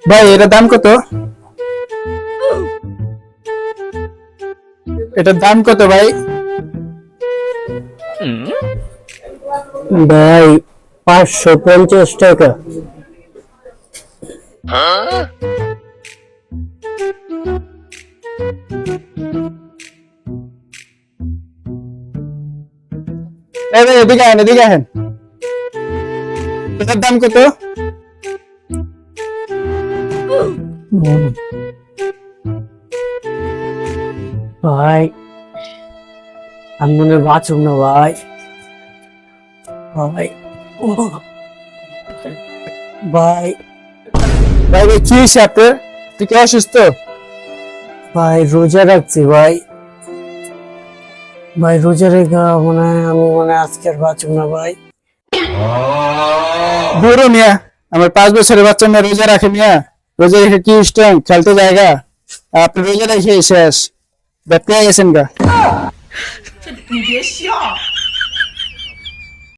ভাই এটার দাম কত? এটার দাম কত ভাই? ভাই 550 টাকা। এই ভাই এদিকে আহেন, এদিকে আহেন। এটার দাম কত? ভাই আমি মনে হয় বাঁচুক না ভাই। ভাই ভাই ভাই ভাই কি হয়েছে আপনার? তুই কি অসুস্থ? ভাই রোজা রাখছি ভাই। ভাই রোজা রেখা মনে হয় আমি আজকে আর বাঁচুক না ভাই। বুড়ো মিয়া, আমার 5 বছরের বাচ্চা মেয়ে রোজা রাখে মিয়া। রোজা রেখে কি স্ট্রং খেলতে জায়গা? আপনি রোজা রেখে শেষ ব্যাপারে গেছেন গা।你别笑。